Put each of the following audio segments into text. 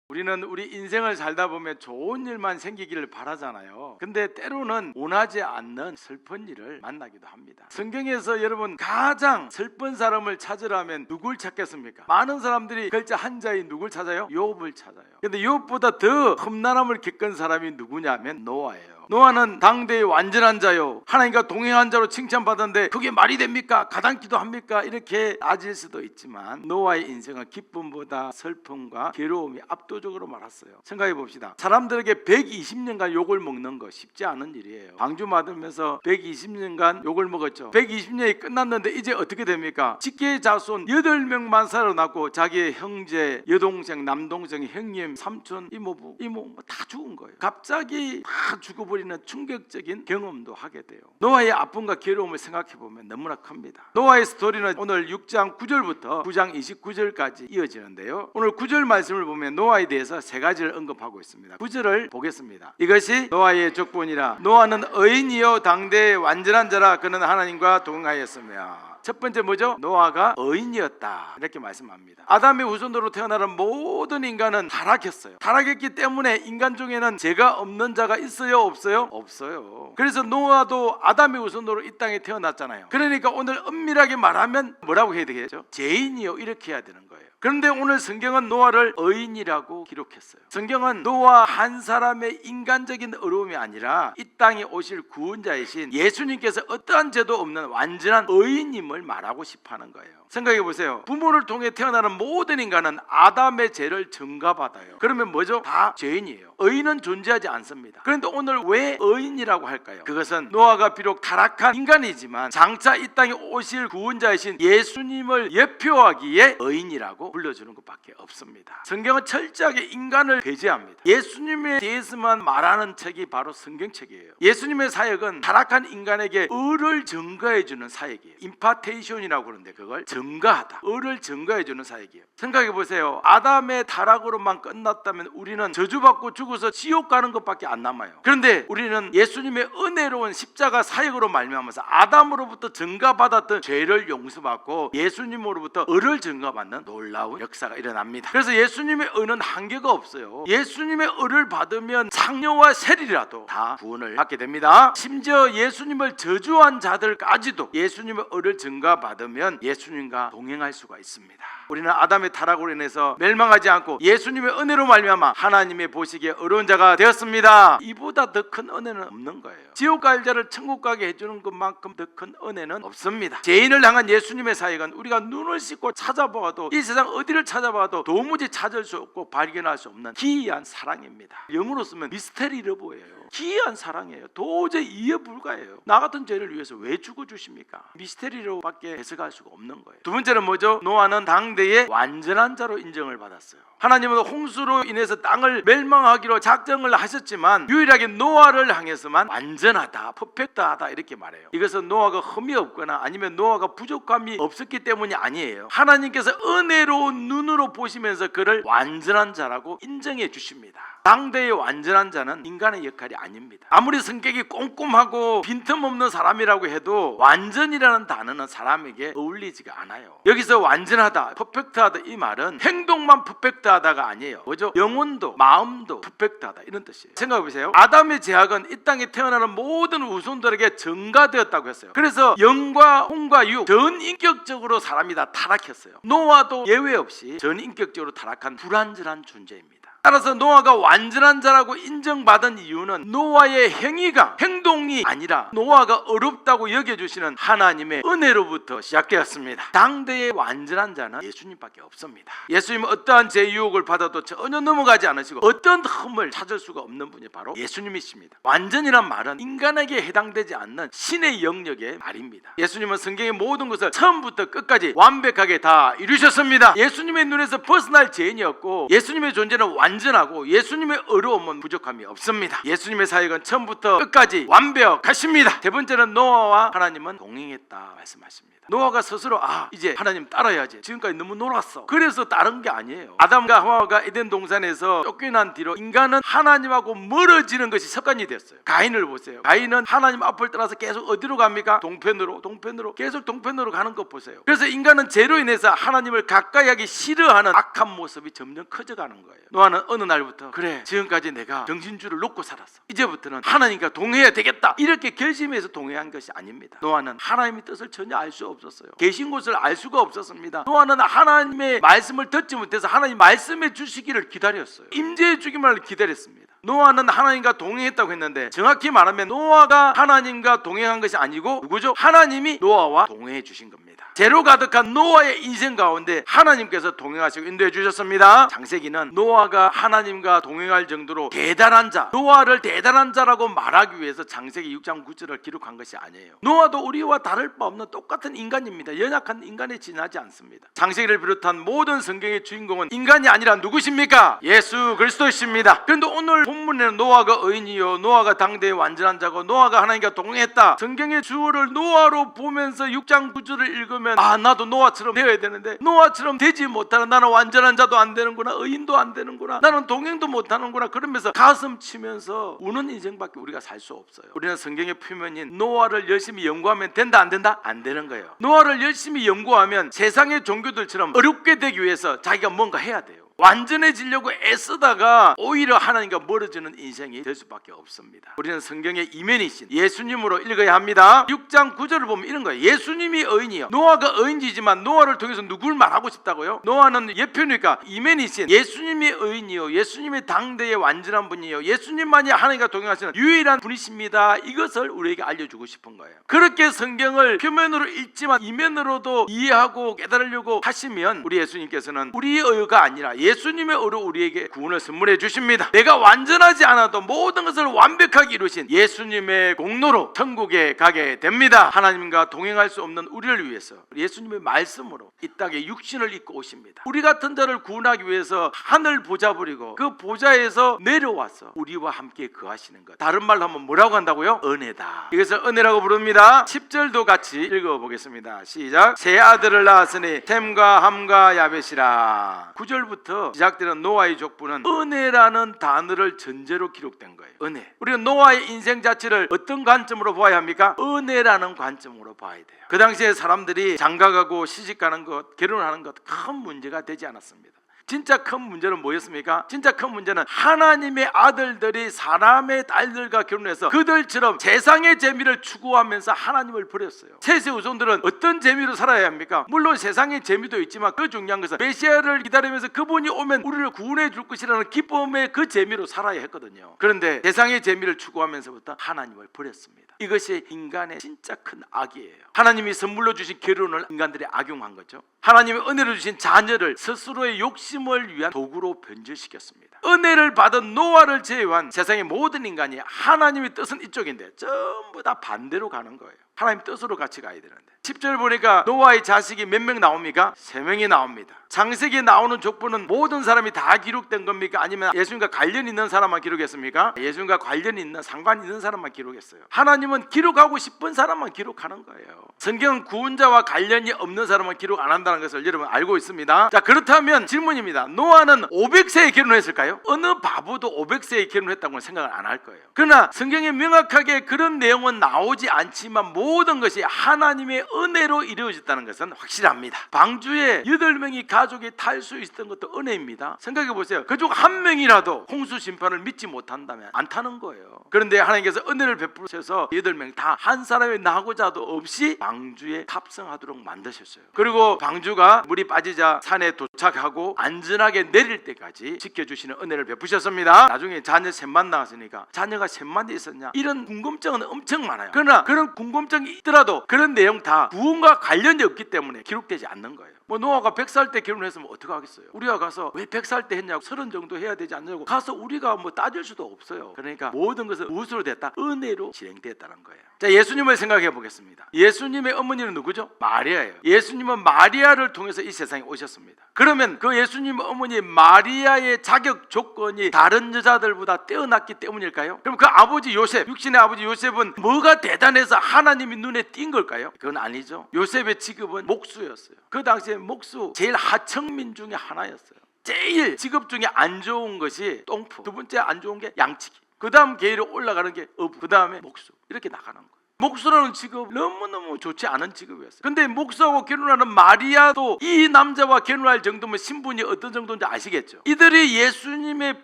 우리는 우리 인생을 살다 보면 좋은 일만 생기기를 바라잖아요. 근데 때로는 원하지 않는 슬픈 일을 만나기도 합니다. 성경에서 여러분 가장 슬픈 사람을 찾으라면 누굴 찾겠습니까? 많은 사람들이 글자 한자인 누굴 찾아요? 욥을 찾아요. 근데 욥보다 더 험난함을 겪은 사람이 누구냐면 노아예요. 노아는 당대의 완전한 자요, 하나님과 동행한 자로 칭찬받았는데 그게 말이 됩니까? 가당키도 합니까? 이렇게 따질 수도 있지만 노아의 인생은 기쁨보다 슬픔과 괴로움이 압도적으로 많았어요. 생각해 봅시다. 사람들에게 120년간 욕을 먹는 거 쉽지 않은 일이에요. 방주 받으면서 120년간 욕을 먹었죠. 120년이 끝났는데 이제 어떻게 됩니까? 직계의 자손 8명만 살아났고 자기의 형제, 여동생, 남동생, 형님, 삼촌, 이모부, 이모 다 죽은 거예요. 갑자기 다 죽어버리는 충격적인 경험도 하게 돼요. 노아의 아픔과 괴로움을 생각해 보면 너무나 큽니다. 노아의 스토리는 오늘 6장 9절부터 9장 29절까지 이어지는데요. 오늘 9절 말씀을 보면 노아에 대해서 세 가지를 언급하고 있습니다. 9절을 보겠습니다. 이것이 노아의 족본이라. 노아는 의인이요 당대의 완전한 자라. 그는 하나님과 동행하였으며. 첫 번째 뭐죠? 노아가 의인이었다 이렇게 말씀합니다. 아담의 후손으로 태어나는 모든 인간은 타락했어요. 타락했기 때문에 인간 중에는 죄가 없는 자가 있어요? 없어요? 없어요. 그래서 노아도 아담의 후손으로 이 땅에 태어났잖아요. 그러니까 오늘 엄밀하게 말하면 뭐라고 해야 되겠죠? 죄인이요 이렇게 해야 되는 거예요. 그런데 오늘 성경은 노아를 의인이라고 기록했어요. 성경은 노아 한 사람의 인간적인 어려움이 아니라 이 땅에 오실 구원자이신 예수님께서 어떠한 죄도 없는 완전한 의인임을 말하고 싶어하는 거예요. 생각해 보세요. 부모를 통해 태어나는 모든 인간은 아담의 죄를 전가받아요. 그러면 뭐죠? 다 죄인이에요. 의인은 존재하지 않습니다. 그런데 오늘 왜 의인이라고 할까요? 그것은 노아가 비록 타락한 인간이지만 장차 이 땅에 오실 구원자이신 예수님을 예표하기에 의인이라고 불러주는 것밖에 없습니다. 성경은 철저하게 인간을 배제합니다. 예수님에 대해서만 말하는 책이 바로 성경책이에요. 예수님의 사역은 타락한 인간에게 의를 증거해주는 사역이에요. 임파테이션이라고 그러는데 그걸 증거하다, 의를 증거해주는 사역이에요. 생각해 보세요. 아담의 타락으로만 끝났다면 우리는 저주받고 죽어서 지옥 가는 것밖에 안 남아요. 그런데 우리는 예수님의 은혜로운 십자가 사역으로 말미암아서 아담으로부터 증거받았던 죄를 용서받고 예수님으로부터 의를 증거받는 놀라운 역사가 일어납니다. 그래서 예수님의 의는 한계가 없어요. 예수님의 의를 받으면 창녀와 세리라도 다 구원을 받게 됩니다. 심지어 예수님을 저주한 자들까지도 예수님의 의를 증거받으면 예수님과 동행할 수가 있습니다. 우리는 아담의 타락으로 인해서 멸망하지 않고 예수님의 은혜로 말미암아 하나님의 보시기에 의로운 자가 되었습니다. 이보다 더 큰 은혜는 없는 거예요. 지옥 갈 자를 천국 가게 해주는 것만큼 더 큰 은혜는 없습니다. 죄인을 향한 예수님의 사역은 우리가 눈을 씻고 찾아봐도 이 세상 어디를 찾아봐도 도무지 찾을 수 없고 발견할 수 없는 기이한 사랑입니다. 영어로 쓰면 미스테리로 보여요. 기이한 사랑이에요. 도저히 이해 불가해요. 나 같은 죄를 위해서 왜 죽어주십니까? 미스테리로밖에 해석할 수가 없는 거예요. 두 번째는 뭐죠? 노아는 당대의 완전한 자로 인정을 받았어요. 하나님은 홍수로 인해서 땅을 멸망하기로 작정을 하셨지만 유일하게 노아를 향해서만 완전하다, 퍼펙트하다 이렇게 말해요. 이것은 노아가 흠이 없거나 아니면 노아가 부족함이 없었기 때문이 아니에요. 하나님께서 은혜로운 눈으로 보시면서 그를 완전한 자라고 인정해 주십니다. 당대의 완전한 자는 인간의 역할이 아닙니다. 아무리 성격이 꼼꼼하고 빈틈없는 사람이라고 해도 완전이라는 단어는 사람에게 어울리지가 않아요. 여기서 완전하다, 퍼펙트하다 이 말은 행동만 퍼펙트하다가 아니에요. 뭐죠? 영혼도 마음도 퍼펙트하다 이런 뜻이에요. 생각해보세요. 아담의 제약은 이 땅에 태어나는 모든 후손들에게 전가되었다고 했어요. 그래서 영과 혼과 육 전인격적으로 사람이 다 타락했어요. 노아도 예외 없이 전인격적으로 타락한 불완전한 존재입니다. 따라서 노아가 완전한 자라고 인정받은 이유는 노아의 행동이 아니라 노아가 어렵다고 여겨주시는 하나님의 은혜로부터 시작되었습니다. 당대의 완전한 자는 예수님밖에 없습니다. 예수님은 어떠한 제 유혹을 받아도 전혀 넘어가지 않으시고 어떤 흠을 찾을 수가 없는 분이 바로 예수님이십니다. 완전이란 말은 인간에게 해당되지 않는 신의 영역의 말입니다. 예수님은 성경의 모든 것을 처음부터 끝까지 완벽하게 다 이루셨습니다. 예수님의 눈에서 벗어날 죄인이었고 예수님의 존재는 완전하고 예수님의 어려움은 부족함이 없습니다. 예수님의 사역은 처음부터 끝까지 완벽하십니다. 세 번째는 노아와 하나님은 동행했다 말씀하십니다. 노아가 스스로 이제 하나님 따라야지, 지금까지 너무 놀았어, 그래서 따른 게 아니에요. 아담과 하와가 에덴 동산에서 쫓겨난 뒤로 인간은 하나님하고 멀어지는 것이 습관이 됐어요. 가인을 보세요. 가인은 하나님 앞을 따라서 계속 어디로 갑니까? 동편으로 계속 동편으로 가는 것 보세요. 그래서 인간은 죄로 인해서 하나님을 가까이 하기 싫어하는 악한 모습이 점점 커져가는 거예요. 노아는 노아는 어느 날부터 그래, 지금까지 내가 정신줄을 놓고 살았어, 이제부터는 하나님과 동행해야 되겠다, 이렇게 결심해서 동행한 것이 아닙니다. 노아는 하나님의 뜻을 전혀 알 수 없었어요. 계신 곳을 알 수가 없었습니다. 노아는 하나님의 말씀을 듣지 못해서 하나님 말씀해 주시기를 기다렸어요. 임재해 주기만을 기다렸습니다. 노아는 하나님과 동행했다고 했는데 정확히 말하면 노아가 하나님과 동행한 것이 아니고 누구죠? 하나님이 노아와 동행해 주신 겁니다. 죄로 가득한 노아의 인생 가운데 하나님께서 동행하시고 인도해 주셨습니다. 창세기는 노아가 하나님과 동행할 정도로 대단한 자, 노아를 대단한 자라고 말하기 위해서 창세기 6장 9절을 기록한 것이 아니에요. 노아도 우리와 다를 바 없는 똑같은 인간입니다. 연약한 인간에 지나지 않습니다. 창세기를 비롯한 모든 성경의 주인공은 인간이 아니라 누구십니까? 예수 그리스도이십니다. 그런데 오늘 본문에는 노아가 의인이요, 노아가 당대의 완전한 자고, 노아가 하나님과 동행했다, 성경의 주어를 노아로 보면서 6장 9절을 읽으면 나도 노아처럼 되어야 되는데 노아처럼 되지 못하는, 나는 완전한 자도 안 되는구나, 의인도 안 되는구나, 나는 동행도 못하는구나, 그러면서 가슴 치면서 우는 인생밖에 우리가 살 수 없어요. 우리는 성경의 표면인 노아를 열심히 연구하면 된다 안 된다? 안 되는 거예요. 노아를 열심히 연구하면 세상의 종교들처럼 어렵게 되기 위해서 자기가 뭔가 해야 돼요. 완전해지려고 애쓰다가 오히려 하나님과 멀어지는 인생이 될 수밖에 없습니다. 우리는 성경의 이면이신 예수님으로 읽어야 합니다. 6장 9절을 보면 이런 거예요. 예수님이 의인이요, 노아가 의인이지만 노아를 통해서 누굴 말하고 싶다고요? 노아는 예표니까 이면이신 예수님이 의인이요, 예수님이 당대의 완전한 분이요, 예수님만이 하나님과 동행하시는 유일한 분이십니다. 이것을 우리에게 알려주고 싶은 거예요. 그렇게 성경을 표면으로 읽지만 이면으로도 이해하고 깨달으려고 하시면 우리 예수님께서는 우리의 의가 아니라 예수님의 의로 우리에게 구원을 선물해 주십니다. 내가 완전하지 않아도 모든 것을 완벽하게 이루신 예수님의 공로로 천국에 가게 됩니다. 하나님과 동행할 수 없는 우리를 위해서 예수님의 말씀으로 이 땅에 육신을 입고 오십니다. 우리 같은 자를 구원하기 위해서 하늘 보좌 버리고 그 보좌에서 내려와서 우리와 함께 거하시는 것, 다른 말로 하면 뭐라고 한다고요? 은혜다. 이것을 은혜라고 부릅니다. 10절도 같이 읽어보겠습니다. 시작. 세 아들을 낳았으니 셈과 함과 야벳이라. 9절부터 시작되는 노아의 족보는 은혜라는 단어를 전제로 기록된 거예요. 은혜. 우리는 노아의 인생 자체를 어떤 관점으로 봐야 합니까? 은혜라는 관점으로 봐야 돼요. 그 당시에 사람들이 장가가고 시집가는 것, 결혼하는 것 큰 문제가 되지 않았습니다. 진짜 큰 문제는 뭐였습니까? 진짜 큰 문제는 하나님의 아들들이 사람의 딸들과 결혼해서 그들처럼 세상의 재미를 추구하면서 하나님을 버렸어요. 세세 후손들은 어떤 재미로 살아야 합니까? 물론 세상의 재미도 있지만 그 중요한 것은 메시아를 기다리면서 그분이 오면 우리를 구원해 줄 것이라는 기쁨의 그 재미로 살아야 했거든요. 그런데 세상의 재미를 추구하면서부터 하나님을 버렸습니다. 이것이 인간의 진짜 큰 악이에요. 하나님이 선물로 주신 결혼을 인간들이 악용한 거죠. 하나님이 은혜로 주신 자녀를 스스로의 욕심을 위한 도구로 변질시켰습니다. 은혜를 받은 노아를 제외한 세상의 모든 인간이 하나님의 뜻은 이쪽인데 전부 다 반대로 가는 거예요. 하나님 뜻으로 같이 가야 되는데 10절 보니까 노아의 자식이 몇 명 나옵니까? 3명이 나옵니다. 창세기에 나오는 족보는 모든 사람이 다 기록된 겁니까? 아니면 예수님과 관련 있는 사람만 기록했습니까? 예수님과 관련 있는, 상관 있는 사람만 기록했어요. 하나님은 기록하고 싶은 사람만 기록하는 거예요. 성경은 구원자와 관련이 없는 사람은 기록 안 한다는 것을 여러분 알고 있습니다. 자, 그렇다면 질문입니다. 노아는 500세에 결혼했을까요? 어느 바보도 500세에 결혼했다고는 생각을 안 할 거예요. 그러나 성경에 명확하게 그런 내용은 나오지 않지만 모든 것이 하나님의 은혜로 이루어졌다는 것은 확실합니다. 방주에 8명이 가족이 탈 수 있었던 것도 은혜입니다. 생각해 보세요. 그중 한 명이라도 홍수 심판을 믿지 못한다면 안 타는 거예요. 그런데 하나님께서 은혜를 베푸셔서 8명 다 한 사람의 나고자도 없이 방주에 탑승하도록 만드셨어요. 그리고 방주가 물이 빠지자 산에 도착하고 안전하게 내릴 때까지 지켜주시는 은혜를 베푸셨습니다. 나중에 자녀 셋만 나왔으니까 자녀가 셋만 있었냐, 이런 궁금증은 엄청 많아요. 그러나 그런 궁금증이 있더라도 그런 내용 다 구원과 관련이 없기 때문에 기록되지 않는 거예요. 노아가 100살 때 결혼했으면 어떻게 하겠어요? 우리가 가서 왜 100살 때 했냐고, 30 정도 해야 되지 않냐고 가서 우리가 따질 수도 없어요. 그러니까 모든 것은 무엇으로 됐다? 은혜로 진행됐다는 거예요. 자, 예수님을 생각해 보겠습니다. 예수님의 어머니는 누구죠? 마리아예요. 예수님은 마리아를 통해서 이 세상에 오셨습니다. 그러면 그 예수님 어머니 마리아의 자격 조건이 다른 여자들보다 뛰어났기 때문일까요? 그럼 그 아버지 요셉, 육신의 아버지 요셉은 뭐가 대단해서 하나님이 눈에 띈 걸까요? 그건 아니죠. 요셉의 직업은 목수였어요. 그 당시에 목수 제일 하층민 중에 하나였어요. 제일 직업 중에 안 좋은 것이 똥프, 두 번째 안 좋은 게 양치기, 그 다음 계위로 올라가는 게 어부, 그 다음에 목수, 이렇게 나가는 거예요. 목사라는 직업 너무너무 좋지 않은 직업이었어요. 근데 목사하고 결혼하는 마리아도 이 남자와 결혼할 정도면 신분이 어떤 정도인지 아시겠죠? 이들이 예수님의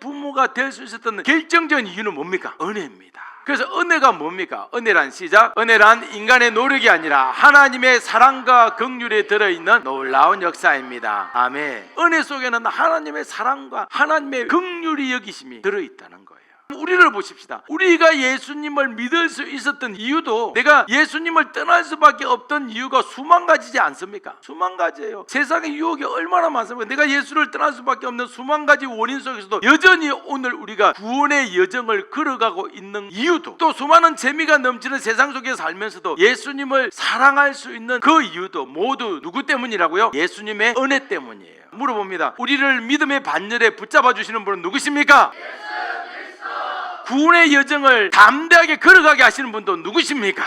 부모가 될 수 있었던 결정적인 이유는 뭡니까? 은혜입니다. 그래서 은혜가 뭡니까? 은혜란 시작, 은혜란 인간의 노력이 아니라 하나님의 사랑과 긍휼에 들어있는 놀라운 역사입니다. 아멘. 은혜 속에는 하나님의 사랑과 하나님의 긍휼이 여기심이 들어있다는 거예요. 우리를 보십시다. 우리가 예수님을 믿을 수 있었던 이유도, 내가 예수님을 떠날 수밖에 없던 이유가 수만 가지지 않습니까? 수만 가지예요. 세상의 유혹이 얼마나 많습니까? 내가 예수를 떠날 수밖에 없는 수만 가지 원인 속에서도 여전히 오늘 우리가 구원의 여정을 걸어가고 있는 이유도, 또 수많은 재미가 넘치는 세상 속에 살면서도 예수님을 사랑할 수 있는 그 이유도 모두 누구 때문이라고요? 예수님의 은혜 때문이에요. 물어봅니다. 우리를 믿음의 반열에 붙잡아 주시는 분은 누구십니까? 구원의 여정을 담대하게 걸어가게 하시는 분도 누구십니까?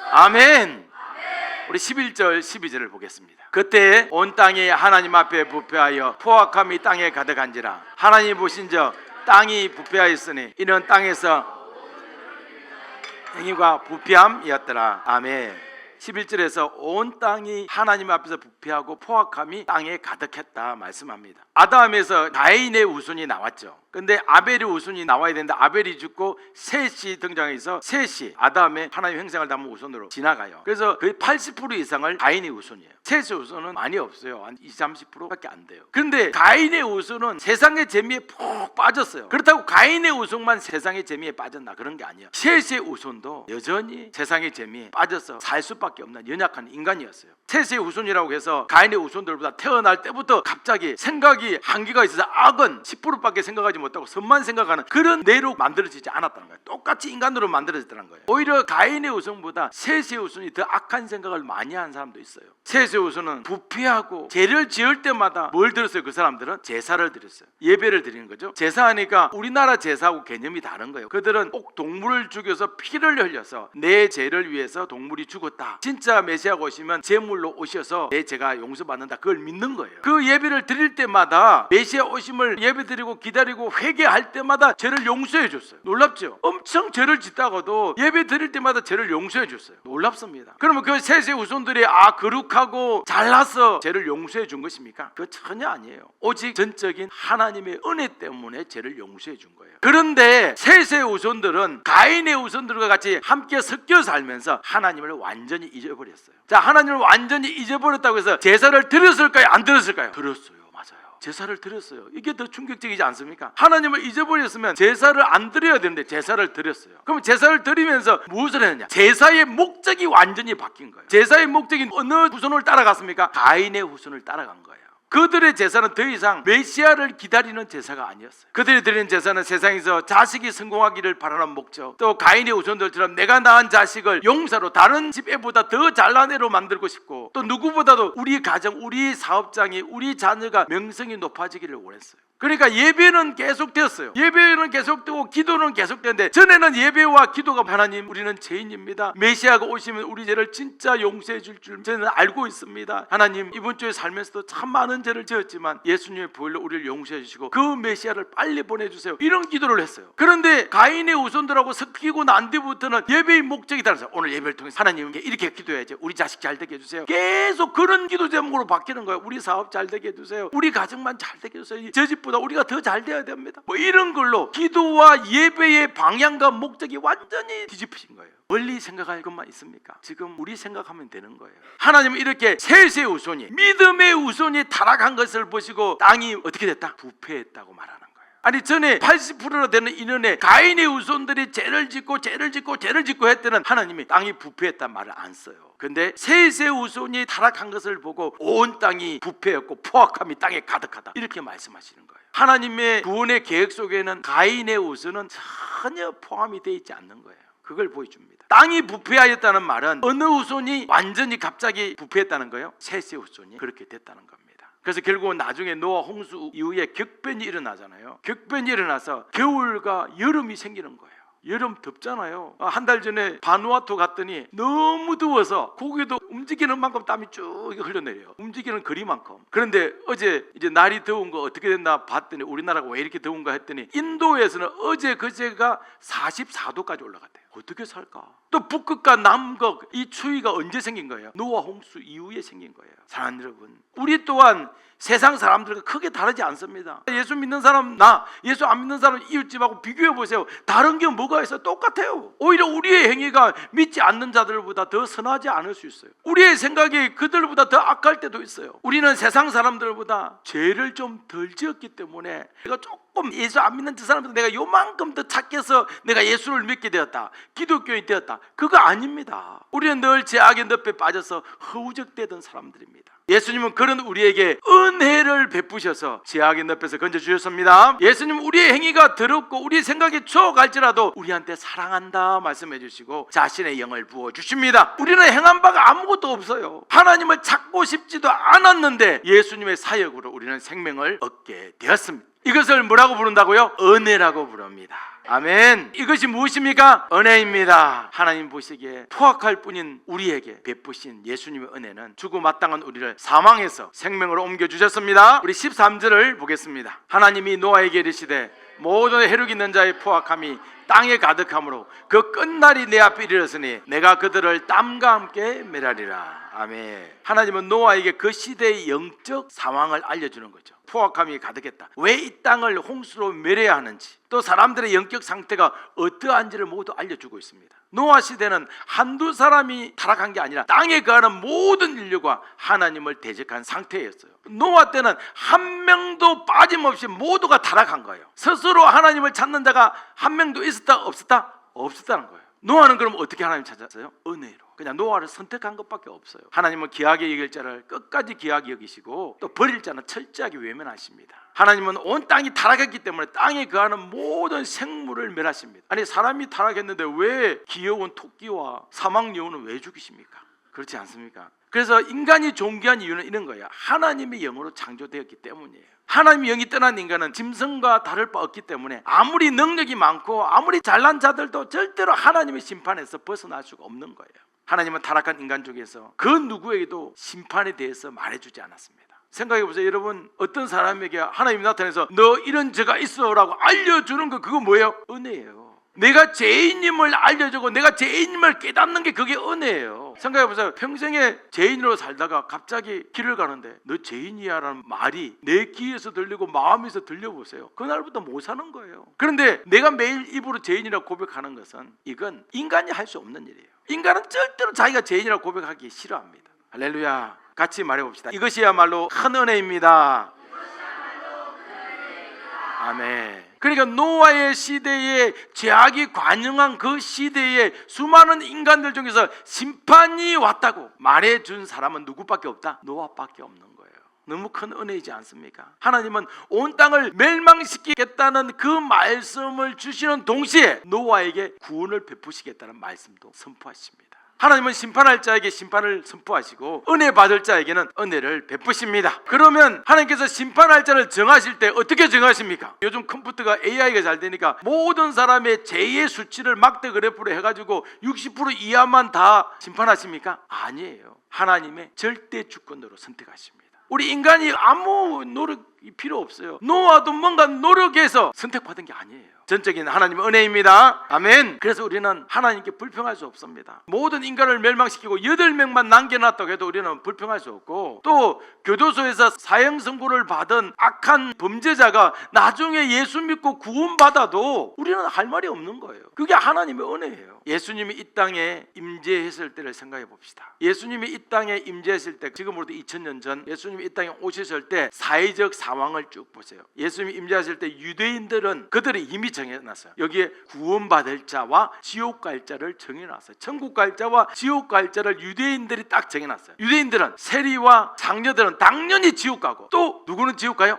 아멘. 우리 11절 12절을 보겠습니다. 그때 온 땅이 하나님 앞에 부패하여 포악함이 땅에 가득한지라. 하나님 보신 저 땅이 부패하였으니 이는 땅에서 행위가 부패함이었더라. 아멘. 11절에서 온 땅이 하나님 앞에서 부패하고 포악함이 땅에 가득했다 말씀합니다. 아담에서 가인의 후손이 나왔죠. 근데 아벨의 후손이 나와야 되는데 아벨이 죽고 셋이 등장해서 셋이 아담의 하나님 형상을 담은 후손으로 지나가요. 그래서 거의 80% 이상을 가인의 후손이에요. 셋의 후손은 많이 없어요. 한 20-30%밖에 안 돼요. 그런데 가인의 후손은 세상의 재미에 푹 빠졌어요. 그렇다고 가인의 후손만 세상의 재미에 빠졌나? 그런 게 아니에요. 셋의 후손도 여전히 세상의 재미에 빠져서 살 수밖에 없는 연약한 인간이었어요. 셋의 후손이라고 해서 가인의 후손들보다 태어날 때부터 갑자기 생각이 한계가 있어서 악은 10%밖에 생각하지 못하고 선만 생각하는 그런 뇌로 만들어지지 않았다는 거예요. 똑같이 인간으로 만들어졌다는 거예요. 오히려 가인의 후손보다 셋의 후손이 더 악한 생각을 많이 한 사람도 있어요. 셋의 후손은 부패하고 죄를 지을 때마다 뭘 드렸어요? 그 사람들은 제사를 드렸어요. 예배를 드리는 거죠. 제사하니까 우리나라 제사하고 개념이 다른 거예요. 그들은 꼭 동물을 죽여서 피를 흘려서 내 죄를 위해서 동물이 죽었다, 진짜 메시아가 오시면 제물로 오셔서 내 죄가 용서받는다, 그걸 믿는 거예요. 그 예배를 드릴 때마다 메시아 오심을 예배드리고 기다리고 회개할 때마다 죄를 용서해 줬어요. 놀랍죠? 엄청 죄를 짓다가도 예배 드릴 때마다 죄를 용서해 줬어요. 놀랍습니다. 그러면 그 셋의 후손들이 거룩하고 잘나서 죄를 용서해 준 것입니까? 그거 전혀 아니에요. 오직 전적인 하나님의 은혜 때문에 죄를 용서해 준 거예요. 그런데 셋의 후손들은 가인의 후손들과 같이 함께 섞여 살면서 하나님을 완전히 잊어버렸어요. 자, 하나님을 완전히 잊어버렸다고 해서 제사를 드렸을까요? 안 드렸을까요? 드렸어요. 맞아요. 제사를 드렸어요. 이게 더 충격적이지 않습니까? 하나님을 잊어버렸으면 제사를 안 드려야 되는데 제사를 드렸어요. 그럼 제사를 드리면서 무엇을 했느냐? 제사의 목적이 완전히 바뀐 거예요. 제사의 목적이 어느 후손을 따라갔습니까? 가인의 후손을 따라간 거예요. 그들의 제사는 더 이상 메시아를 기다리는 제사가 아니었어요. 그들이 드리는 제사는 세상에서 자식이 성공하기를 바라는 목적, 또 가인의 후손들처럼 내가 낳은 자식을 용사로 다른 집 애보다 더 잘난 애로 만들고 싶고, 또 누구보다도 우리 가정, 우리 사업장이, 우리 자녀가 명성이 높아지기를 원했어요. 그러니까 예배는 계속되었어요. 예배는 계속되고 기도는 계속되는데, 전에는 예배와 기도가 하나님 우리는 죄인입니다, 메시아가 오시면 우리 죄를 진짜 용서해 줄 저는 알고 있습니다, 하나님 이번 주에 살면서도 참 많은 죄를 지었지만 예수님의 보혈로 우리를 용서해 주시고 그 메시아를 빨리 보내주세요, 이런 기도를 했어요. 그런데 가인의 후손들하고 섞이고 난 뒤부터는 예배의 목적이 달라서 오늘 예배를 통해서 하나님께 이렇게 기도해야지, 우리 자식 잘 되게 해주세요, 계속 그런 기도 제목으로 바뀌는 거예요. 우리 사업 잘 되게 해주세요, 우리 가정만 잘 되게 해주세요, 저 집보다 우리가 더 잘 돼야 됩니다, 뭐 이런 걸로 기도와 예배의 방향과 목적이 완전히 뒤집히신 거예요. 멀리 생각할 것만 있습니까? 지금 우리 생각하면 되는 거예요. 하나님은 이렇게 셋의 후손이, 믿음의 후손이 타락한 것을 보시고 땅이 어떻게 됐다? 부패했다고 말하는 거예요. 아니, 전에 80%나 되는 인원에 가인의 후손들이 죄를 짓고 할 때는 하나님이 땅이 부패했단 말을 안 써요. 근데 셋의 후손이 타락한 것을 보고 온 땅이 부패했고 포악함이 땅에 가득하다, 이렇게 말씀하시는 거예요. 하나님의 구원의 계획 속에는 가인의 후손은 전혀 포함이 되어 있지 않는 거예요. 그걸 보여줍니다. 땅이 부패하였다는 말은 어느 후손이 완전히 갑자기 부패했다는 거예요? 셋의 후손이 그렇게 됐다는 겁니다. 그래서 결국은 나중에 노아 홍수 이후에 격변이 일어나잖아요. 격변이 일어나서 겨울과 여름이 생기는 거예요. 여름 덥잖아요. 한 달 전에 바누아투 갔더니 너무 더워서 고개도 움직이는 만큼 땀이 쭉 흘러내려요. 움직이는 거리만큼. 그런데 어제 이제 날이 더운 거 어떻게 됐나 봤더니, 우리나라가 왜 이렇게 더운가 했더니 인도에서는 어제 그제가 44도까지 올라갔대요. 어떻게 살까? 또 북극과 남극 이 추위가 언제 생긴 거예요? 노아 홍수 이후에 생긴 거예요. 사랑하는 여러분, 우리 또한 세상 사람들과 크게 다르지 않습니다. 예수 믿는 사람 예수 안 믿는 사람 이웃집하고 비교해 보세요. 다른 게 뭐가 있어요? 똑같아요. 오히려 우리의 행위가 믿지 않는 자들보다 더 선하지 않을 수 있어요. 우리의 생각이 그들보다 더 악할 때도 있어요. 우리는 세상 사람들보다 죄를 좀 덜 지었기 때문에 내가 조금 예수 안 믿는 저 사람들 내가 요만큼 더 착해서 내가 예수를 믿게 되었다, 기독교인이 되었다, 그거 아닙니다. 우리는 늘 죄악의 늪에 빠져서 허우적대던 사람들입니다. 예수님은 그런 우리에게 은혜를 베푸셔서 죄악의 늪에서 건져주셨습니다. 예수님은 우리의 행위가 더럽고 우리 생각이 추억할지라도 우리한테 사랑한다 말씀해 주시고 자신의 영을 부어주십니다. 우리는 행한 바가 아무것도 없어요. 하나님을 찾고 싶지도 않았는데 예수님의 사역으로 우리는 생명을 얻게 되었습니다. 이것을 뭐라고 부른다고요? 은혜라고 부릅니다. 아멘. 이것이 무엇입니까? 은혜입니다. 하나님 보시기에 포악할 뿐인 우리에게 베푸신 예수님의 은혜는 죽음 마땅한 우리를 사망에서 생명으로 옮겨주셨습니다. 우리 13절을 보겠습니다. 하나님이 노아에게 이르시되 모든 해륙 있는 자의 포악함이 땅에 가득함으로 그 끝날이 내 앞에 이르렀으니 내가 그들을 땀과 함께 멸하리라. 아멘. 하나님은 노아에게 그 시대의 영적 상황을 알려주는 거죠. 포악함이 가득했다. 왜 이 땅을 홍수로 멸해야 하는지, 또 사람들의 영적 상태가 어떠한지를 모두 알려주고 있습니다. 노아 시대는 한두 사람이 타락한 게 아니라 땅에 거하는 모든 인류가 하나님을 대적한 상태였어요. 노아 때는 한 명도 빠짐없이 모두가 타락한 거예요. 스스로 하나님을 찾는 자가 한 명도 있었다 없었다? 없었다는 거예요. 노아는 그럼 어떻게 하나님 찾았어요? 은혜로. 그냥 노아를 선택한 것밖에 없어요. 하나님은 귀하게 여길 자를 끝까지 귀하게 여기시고 또 버릴 자는 철저하게 외면하십니다. 하나님은 온 땅이 타락했기 때문에 땅에 거하는 모든 생물을 멸하십니다. 아니, 사람이 타락했는데 왜 귀여운 토끼와 사막여우는 왜 죽이십니까? 그렇지 않습니까? 그래서 인간이 존귀한 이유는 이런 거예요. 하나님의 영으로 창조되었기 때문이에요. 하나님의 영이 떠난 인간은 짐승과 다를 바 없기 때문에 아무리 능력이 많고 아무리 잘난 자들도 절대로 하나님의 심판에서 벗어날 수가 없는 거예요. 하나님은 타락한 인간 중에서 그 누구에게도 심판에 대해서 말해주지 않았습니다. 생각해보세요. 여러분, 어떤 사람에게 하나님이 나타나서 너 이런 죄가 있어 라고 알려주는 거, 그거 뭐예요? 은혜예요. 내가 죄인임을 알려주고 내가 죄인임을 깨닫는 게 그게 은혜예요. 생각해보세요. 평생에 죄인으로 살다가 갑자기 길을 가는데 너 죄인이야 라는 말이 내 귀에서 들리고 마음에서 들려보세요. 그날부터 못 사는 거예요. 그런데 내가 매일 입으로 죄인이라고 고백하는 것은 이건 인간이 할 수 없는 일이에요. 인간은 절대로 자기가 죄인이라고 고백하기 싫어합니다. 할렐루야. 같이 말해봅시다. 이것이야말로 큰 은혜입니다. 아멘. 그러니까 노아의 시대에 죄악이 관영한 그 시대에 수많은 인간들 중에서 심판이 왔다고 말해준 사람은 누구밖에 없다? 노아밖에 없는 거예요. 너무 큰 은혜이지 않습니까? 하나님은 온 땅을 멸망시키겠다는 그 말씀을 주시는 동시에 노아에게 구원을 베푸시겠다는 말씀도 선포하십니다. 하나님은 심판할 자에게 심판을 선포하시고 은혜 받을 자에게는 은혜를 베푸십니다. 그러면 하나님께서 심판할 자를 정하실 때 어떻게 정하십니까? 요즘 컴퓨터가 AI가 잘 되니까 모든 사람의 죄의 수치를 막대 그래프로 해가지고 60% 이하만 다 심판하십니까? 아니에요. 하나님의 절대 주권으로 선택하십니다. 우리 인간이 아무 노력이 필요 없어요. 노아도 뭔가 노력해서 선택받은 게 아니에요. 전적인 하나님의 은혜입니다. 아멘. 그래서 우리는 하나님께 불평할 수 없습니다. 모든 인간을 멸망시키고 8명만 남겨놨다고 해도 우리는 불평할 수 없고, 또 교도소에서 사형 선고를 받은 악한 범죄자가 나중에 예수 믿고 구원받아도 우리는 할 말이 없는 거예요. 그게 하나님의 은혜예요. 예수님이 이 땅에 임재했을 때를 생각해 봅시다. 예수님이 이 땅에 임재했을 때, 지금으로부터 2000년 전 예수님이 이 땅에 오셨을 때 사회적 상황을 쭉 보세요. 예수님이 임재하실 때 유대인들은 그들의 이미 정해놨어요. 여기에 구원받을 자와 지옥 갈 자를 정해놨어요. 천국 갈 자와 지옥 갈 자를 유대인들이 딱 정해놨어요. 유대인들은 세리와 장녀들은 당연히 지옥 가고, 또 누구는 지옥 가요?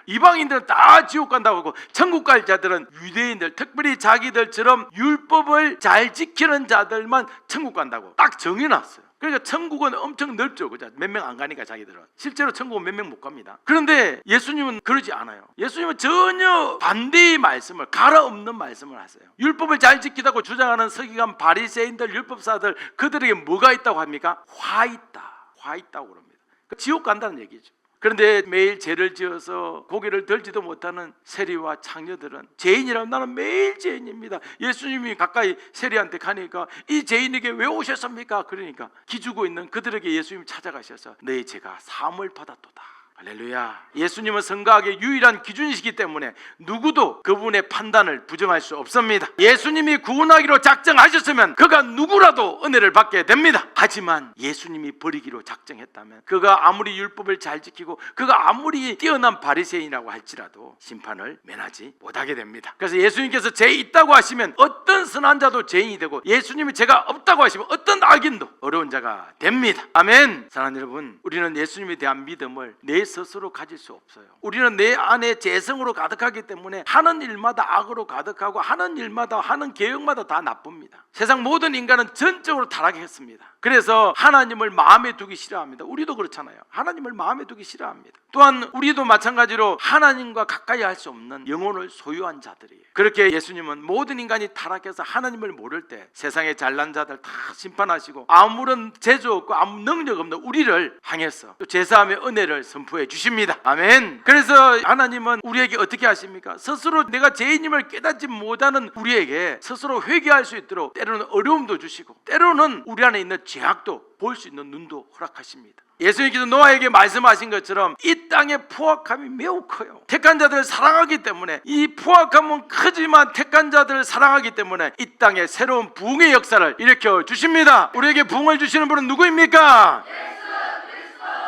이방인들은 다 지옥 간다고 하고, 천국 갈 자들은 유대인들, 특별히 자기들처럼 율법을 잘 지키는 자들만 천국 간다고 딱 정해놨어요. 그러니까 천국은 엄청 넓죠. 그죠? 몇 명 안 가니까 자기들은. 실제로 천국은 몇 명 못 갑니다. 그런데 예수님은 그러지 않아요. 예수님은 전혀 반대의 말씀을, 갈아엎는 말씀을 하세요. 율법을 잘 지키다고 주장하는 서기관, 바리새인들, 율법사들, 그들에게 뭐가 있다고 합니까? 화 있다고 그럽니다. 지옥 간다는 얘기죠. 그런데 매일 죄를 지어서 고개를 들지도 못하는 세리와 창녀들은 죄인이라면 나는 매일 죄인입니다. 예수님이 가까이 세리한테 가니까 이 죄인에게 왜 오셨습니까? 그러니까 기죽고 있는 그들에게 예수님이 찾아가셔서 너희 죄가 사함을 받았도다. 할렐루야. 예수님은 성가학의 유일한 기준이시기 때문에 누구도 그분의 판단을 부정할 수 없습니다. 예수님이 구원하기로 작정하셨으면 그가 누구라도 은혜를 받게 됩니다. 하지만 예수님이 버리기로 작정했다면 그가 아무리 율법을 잘 지키고 그가 아무리 뛰어난 바리새인이라고 할지라도 심판을 면하지 못하게 됩니다. 그래서 예수님께서 죄 있다고 하시면 어떤 선한 자도 죄인이 되고, 예수님이 죄가 없다고 하시면 어떤 악인도 어려운 자가 됩니다. 아멘. 사랑하는 여러분, 우리는 예수님에 대한 믿음을 내 스스로 가질 수 없어요. 우리는 내 안에 죄성으로 가득하기 때문에 하는 일마다 악으로 가득하고 하는 일마다 하는 계획마다 다 나쁩니다. 세상 모든 인간은 전적으로 타락했습니다. 그래서 하나님을 마음에 두기 싫어합니다. 우리도 그렇잖아요. 하나님을 마음에 두기 싫어합니다. 또한 우리도 마찬가지로 하나님과 가까이 할 수 없는 영혼을 소유한 자들이에요. 그렇게 예수님은 모든 인간이 타락해서 하나님을 모를 때 세상의 잘난 자들 다 심판하시고 아무런 재주 없고 아무 능력 없는 우리를 향해서 또 제사함의 은혜를 선포해 주십니다. 아멘. 그래서 하나님은 우리에게 어떻게 하십니까? 스스로 내가 죄인임을 깨닫지 못하는 우리에게 스스로 회개할 수 있도록 때로는 어려움도 주시고, 때로는 우리 안에 있는 죄악도 볼 수 있는 눈도 허락하십니다. 예수님께서 노아에게 말씀하신 것처럼 이 땅의 포악함이 매우 커요. 택한 자들을 사랑하기 때문에, 이 포악함은 크지만 택한 자들을 사랑하기 때문에 이 땅에 새로운 부흥의 역사를 일으켜 주십니다. 우리에게 부흥을 주시는 분은 누구입니까?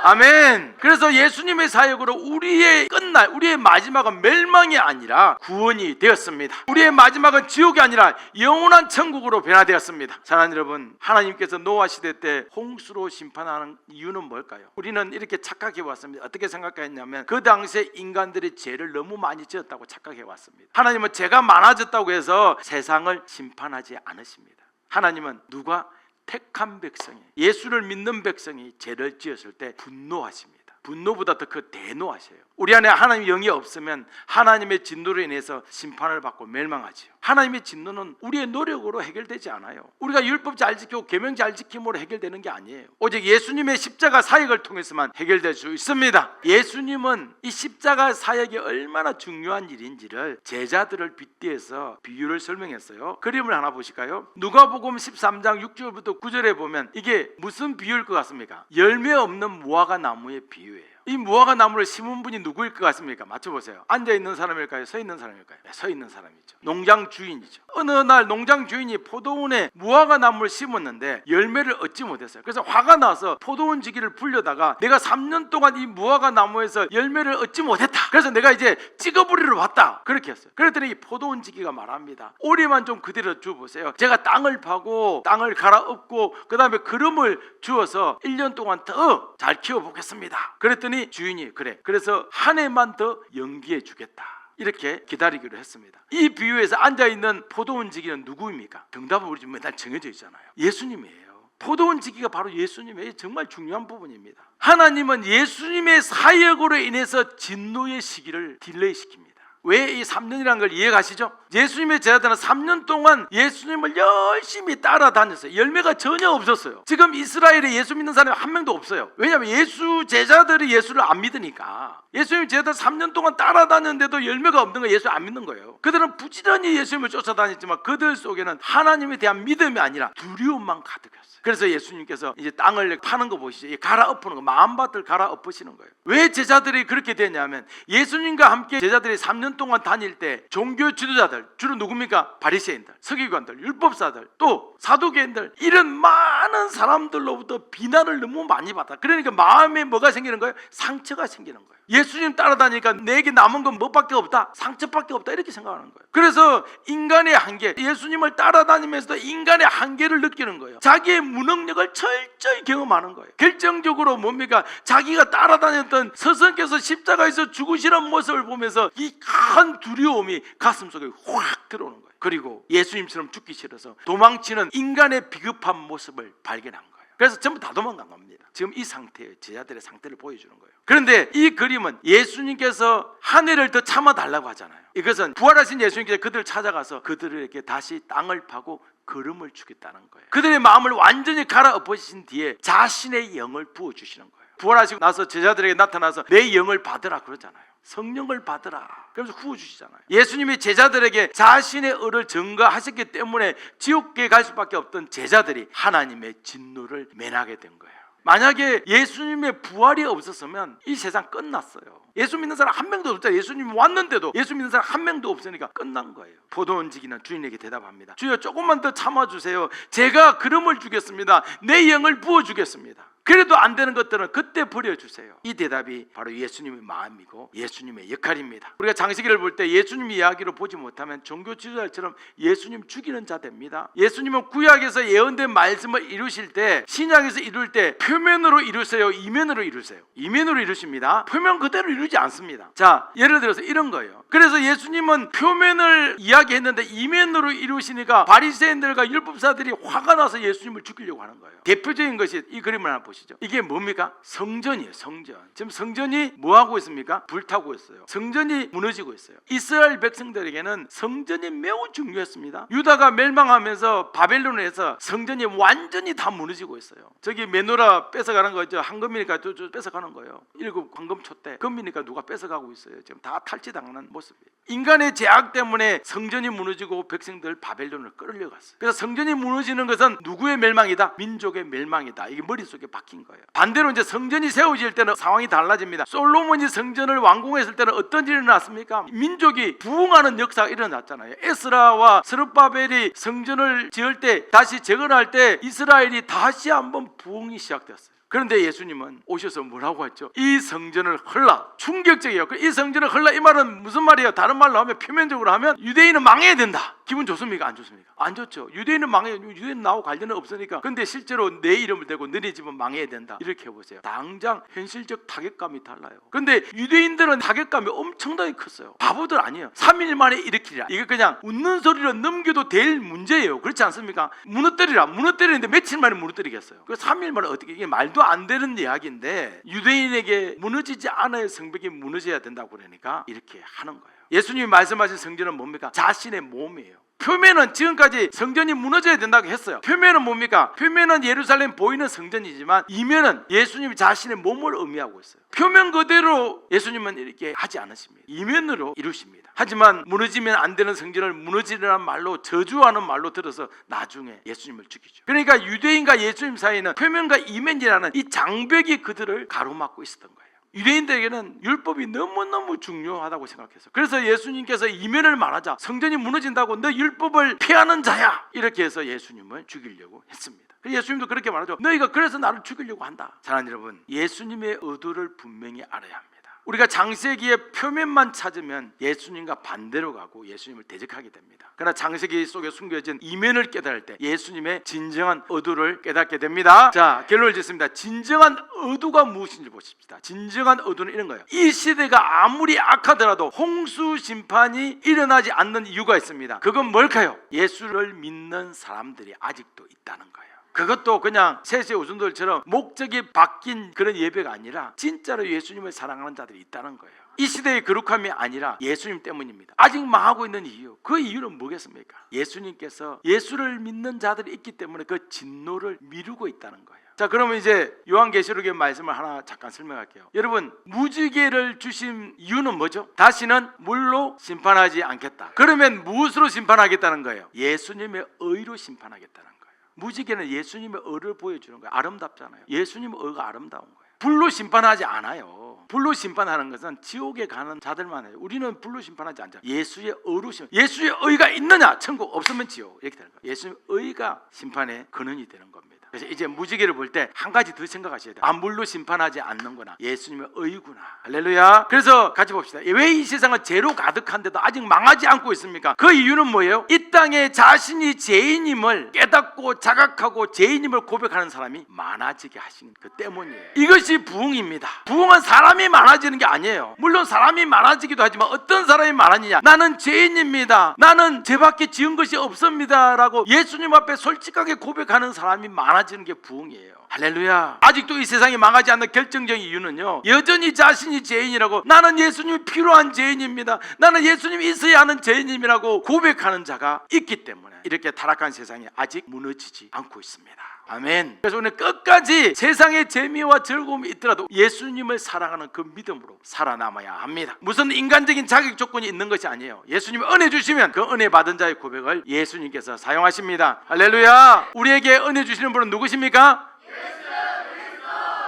아멘. 그래서 예수님의 사역으로 우리의 끝날, 우리의 마지막은 멸망이 아니라 구원이 되었습니다. 우리의 마지막은 지옥이 아니라 영원한 천국으로 변화되었습니다. 사랑하는 여러분, 하나님께서 노아 시대 때 홍수로 심판하는 이유는 뭘까요? 우리는 이렇게 착각해 왔습니다. 어떻게 생각했냐면 그 당시에 인간들이 죄를 너무 많이 지었다고 착각해 왔습니다. 하나님은 죄가 많아졌다고 해서 세상을 심판하지 않으십니다. 하나님은 누가? 택한 백성이, 예수를 믿는 백성이 죄를 지었을 때 분노하십니다. 분노보다 더 그 대노하셔요. 우리 안에 하나님의 영이 없으면 하나님의 진노로 인해서 심판을 받고 멸망하지요. 하나님의 진노는 우리의 노력으로 해결되지 않아요. 우리가 율법 잘 지키고 계명 잘 지킴으로 해결되는 게 아니에요. 오직 예수님의 십자가 사역을 통해서만 해결될 수 있습니다. 예수님은 이 십자가 사역이 얼마나 중요한 일인지를 제자들을 빗대어서 비유를 설명했어요. 그림을 하나 보실까요? 누가복음 13장 6절부터 9절에 보면 이게 무슨 비유일 것 같습니까? 열매 없는 무화과 나무의 비유예요. 이 무화과 나무를 심은 분이 누구일 것 같습니까? 맞춰보세요. 앉아있는 사람일까요? 서있는 사람일까요? 네, 서있는 사람이죠. 농장 주인이죠. 어느 날 농장 주인이 포도원에 무화과 나무를 심었는데 열매를 얻지 못했어요. 그래서 화가 나서 포도원 지기를 불려다가 내가 3년 동안 이 무화과 나무에서 열매를 얻지 못했다. 그래서 내가 이제 찍어버리러 왔다. 그렇게 했어요. 그랬더니 이 포도원 지기가 말합니다. 오리만 좀 그대로 주어보세요. 제가 땅을 파고 땅을 갈아엎고 그 다음에 기름을 주어서 1년 동안 더 잘 키워보겠습니다. 그랬더니 주인이 그래, 그래서 한 해만 더 연기해 주겠다. 이렇게 기다리기로 했습니다. 이 비유에서 앉아있는 포도원 지기는 누구입니까? 정답은 우리 집 맨날 정해져 있잖아요. 예수님이에요. 포도원 지기가 바로 예수님의 정말 중요한 부분입니다. 하나님은 예수님의 사역으로 인해서 진노의 시기를 딜레이 시킵니다. 왜 이 3년이라는 걸 이해가시죠? 예수님의 제자들은 3년 동안 예수님을 열심히 따라다녔어요. 열매가 전혀 없었어요. 지금 이스라엘에 예수 믿는 사람이 한 명도 없어요. 왜냐하면 예수 제자들이 예수를 안 믿으니까. 예수님 제자들 3년 동안 따라다녔는데도 열매가 없는 거 예수 안 믿는 거예요. 그들은 부지런히 예수님을 쫓아다녔지만 그들 속에는 하나님에 대한 믿음이 아니라 두려움만 가득했어요. 그래서 예수님께서 이제 땅을 파는 거 보시죠. 갈아엎는 거, 마음밭을 갈아엎으시는 거예요. 왜 제자들이 그렇게 되냐면 예수님과 함께 제자들이 3년 동안 다닐 때 종교 지도자들, 주로 누굽니까? 바리새인들, 서기관들, 율법사들, 또 사두개인들, 이런 많은 사람들로부터 비난을 너무 많이 받아. 그러니까 마음에 뭐가 생기는 거예요? 상처가 생기는 거예요. 예수님 따라다니니까 내게 남은 건 뭐밖에 없다? 상처밖에 없다. 이렇게 생각하는 거예요. 그래서 인간의 한계, 예수님을 따라다니면서도 인간의 한계를 느끼는 거예요. 자기의 무능력을 철저히 경험하는 거예요. 결정적으로 뭡니까? 자기가 따라다녔던 스승께서 십자가에서 죽으시는 모습을 보면서 이 큰 두려움이 가슴속에 확 들어오는 거예요. 그리고 예수님처럼 죽기 싫어서 도망치는 인간의 비겁한 모습을 발견한 거예요. 그래서 전부 다 도망간 겁니다. 지금 이 상태예요. 제자들의 상태를 보여주는 거예요. 그런데 이 그림은 예수님께서 한 해를 더 참아달라고 하잖아요. 이것은 부활하신 예수님께서 그들을 찾아가서 그들에게 다시 땅을 파고 기름을 주겠다는 거예요. 그들의 마음을 완전히 갈아엎으신 뒤에 자신의 영을 부어주시는 거예요. 부활하시고 나서 제자들에게 나타나서 내 영을 받으라 그러잖아요. 성령을 받으라. 그러면서 후원 주시잖아요. 예수님이 제자들에게 자신의 의를 증거하셨기 때문에 지옥에 갈 수밖에 없던 제자들이 하나님의 진노를 면하게 된 거예요. 만약에 예수님의 부활이 없었으면 이 세상 끝났어요. 예수 믿는 사람 한 명도 없잖아요. 예수님이 왔는데도 예수 믿는 사람 한 명도 없으니까 끝난 거예요. 포도원 지기는 주인에게 대답합니다. 주여, 조금만 더 참아주세요. 제가 기름을 주겠습니다. 내 영을 부어주겠습니다. 그래도 안 되는 것들은 그때 버려주세요. 이 대답이 바로 예수님의 마음이고 예수님의 역할입니다. 우리가 장세기를 볼 때 예수님 이야기로 보지 못하면 종교 지도자처럼 예수님 죽이는 자 됩니다. 예수님은 구약에서 예언된 말씀을 이루실 때, 신약에서 이룰 때 표면으로 이루세요, 이면으로 이루세요? 이면으로 이루십니다. 표면 그대로 이루지 않습니다. 자, 예를 들어서 이런 거예요. 그래서 예수님은 표면을 이야기했는데 이면으로 이루시니까 바리새인들과 율법사들이 화가 나서 예수님을 죽이려고 하는 거예요. 대표적인 것이 이 그림을 하나 보시죠. 이게 뭡니까? 성전이에요. 성전. 지금 성전이 뭐 하고 있습니까? 불타고 있어요. 성전이 무너지고 있어요. 이스라엘 백성들에게는 성전이 매우 중요했습니다. 유다가 멸망하면서 바벨론에서 성전이 완전히 다 무너지고 있어요. 저기 메노라 뺏어가는 거죠. 황금이니까 뺏어가는 거예요. 일곱 황금초 때 금이니까 누가 뺏어가고 있어요. 지금 다 탈취당하는 모습이에요. 인간의 죄악 때문에 성전이 무너지고 백성들 바벨론을 끌려갔어요. 그래서 성전이 무너지는 것은 누구의 멸망이다? 민족의 멸망이다. 이게 머릿속에 박힌 거예요. 반대로 이제 성전이 세워질 때는 상황이 달라집니다. 솔로몬이 성전을 완공했을 때는 어떤 일이 일어났습니까? 민족이 부흥하는 역사가 일어났잖아요. 에스라와 스룹바벨이 성전을 지을 때, 다시 재건할 때 이스라엘이 다시 한번 부흥이 시작되었어요. 그런데 예수님은 오셔서 뭐라고 했죠? 이 성전을 헐라. 충격적이에요. 이 성전을 헐라, 이 말은 무슨 말이에요? 다른 말로 하면, 표면적으로 하면 유대인은 망해야 된다. 기분 좋습니까? 안 좋습니까? 안 좋죠. 유대인은 망해요. 유대인 나하고 관련은 없으니까. 근데 실제로 내 이름을 대고 너네 집은 망해야 된다. 이렇게 해보세요. 당장 현실적 타격감이 달라요. 근데 유대인들은 타격감이 엄청나게 컸어요. 바보들 아니에요. 3일 만에 일으키리라. 이게 그냥 웃는 소리로 넘겨도 될 문제예요. 그렇지 않습니까? 무너뜨리라. 무너뜨리는데 며칠 만에 무너뜨리겠어요. 그 3일 만에 어떻게, 이게 말도 안 되는 이야기인데 유대인에게 무너지지 않아야 성벽이 무너져야 된다고 그러니까 이렇게 하는 거예요. 예수님이 말씀하신 성전은 뭡니까? 자신의 몸이에요. 표면은 지금까지 성전이 무너져야 된다고 했어요. 표면은 뭡니까? 표면은 예루살렘 보이는 성전이지만 이면은 예수님이 자신의 몸을 의미하고 있어요. 표면 그대로 예수님은 이렇게 하지 않으십니다. 이면으로 이루십니다. 하지만 무너지면 안 되는 성전을 무너지라는 말로, 저주하는 말로 들어서 나중에 예수님을 죽이죠. 그러니까 유대인과 예수님 사이에는 표면과 이면이라는 이 장벽이 그들을 가로막고 있었던 거예요. 유대인들에게는 율법이 너무너무 중요하다고 생각했어요. 그래서 예수님께서 이면을 말하자, 성전이 무너진다고 너 율법을 피하는 자야, 이렇게 해서 예수님을 죽이려고 했습니다. 예수님도 그렇게 말하죠. 너희가 그래서 나를 죽이려고 한다. 사랑하는 여러분, 예수님의 의도를 분명히 알아야 합니다. 우리가 장세기의 표면만 찾으면 예수님과 반대로 가고 예수님을 대적하게 됩니다. 그러나 장세기 속에 숨겨진 이면을 깨달을 때 예수님의 진정한 의도를 깨닫게 됩니다. 자, 결론을 짓습니다. 진정한 의도가 무엇인지 보십시다. 진정한 의도는 이런 거예요. 이 시대가 아무리 악하더라도 홍수 심판이 일어나지 않는 이유가 있습니다. 그건 뭘까요? 예수를 믿는 사람들이 아직도 있다는 거예요. 그것도 그냥 세세 우순들처럼 목적이 바뀐 그런 예배가 아니라 진짜로 예수님을 사랑하는 자들이 있다는 거예요. 이 시대의 거룩함이 아니라 예수님 때문입니다. 아직 망하고 있는 이유, 그 이유는 뭐겠습니까? 예수님께서 예수를 믿는 자들이 있기 때문에 그 진노를 미루고 있다는 거예요. 자, 그러면 이제 요한계시록의 말씀을 하나 잠깐 설명할게요. 여러분, 무지개를 주신 이유는 뭐죠? 다시는 물로 심판하지 않겠다. 그러면 무엇으로 심판하겠다는 거예요? 예수님의 의로 심판하겠다는 거예요. 무지개는 예수님의 의를 보여주는 거예요. 아름답잖아요. 예수님의 의가 아름다운 거예요. 불로 심판하지 않아요. 불로 심판하는 것은 지옥에 가는 자들만 해요. 우리는 불로 심판하지 않죠. 예수의 의로 예수의 의가 있느냐? 천국, 없으면 지옥. 이렇게 되는 거예요. 예수의 의가 심판의 근원이 되는 겁니다. 그래서 이제 무지개를 볼 때 한 가지 더 생각하셔야 돼요. 물로 심판하지 않는구나. 예수님의 의구나. 할렐루야. 그래서 같이 봅시다. 왜 이 세상은 죄로 가득한데도 아직 망하지 않고 있습니까? 그 이유는 뭐예요? 이 땅에 자신이 죄인임을 깨닫고 자각하고 죄인임을 고백하는 사람이 많아지게 하신 그 때문이에요. 이것이 부흥입니다. 부흥은 사람이 많아지는 게 아니에요. 물론 사람이 많아지기도 하지만 어떤 사람이 많아지냐? 나는 죄인입니다. 나는 죄밖에 지은 것이 없습니다 라고 예수님 앞에 솔직하게 고백하는 사람이 많아지는 게 부흥이에요. 할렐루야. 아직도 이 세상이 망하지 않는 결정적인 이유는요, 여전히 자신이 죄인이라고, 나는 예수님이 필요한 죄인입니다, 나는 예수님이 있어야 하는 죄인임이라고 고백하는 자가 있기 때문에 이렇게 타락한 세상이 아직 무너지지 않고 있습니다. 아멘. 그래서 오늘 끝까지 세상의 재미와 즐거움이 있더라도 예수님을 사랑하는 그 믿음으로 살아남아야 합니다. 무슨 인간적인 자격 조건이 있는 것이 아니에요. 예수님이 은혜 주시면 그 은혜 받은 자의 고백을 예수님께서 사용하십니다. 할렐루야. 우리에게 은혜 주시는 분은 누구십니까?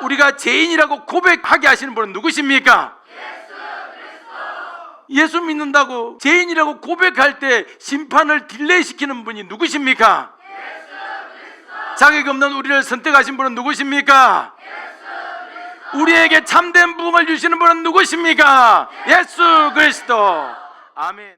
우리가 죄인이라고 고백하게 하시는 분은 누구십니까? 예수 믿는다고 죄인이라고 고백할 때 심판을 딜레이시키는 분이 누구십니까? 자격 없는 우리를 선택하신 분은 누구십니까? 우리에게 참된 부흥을 주시는 분은 누구십니까? 예수 그리스도. 아멘.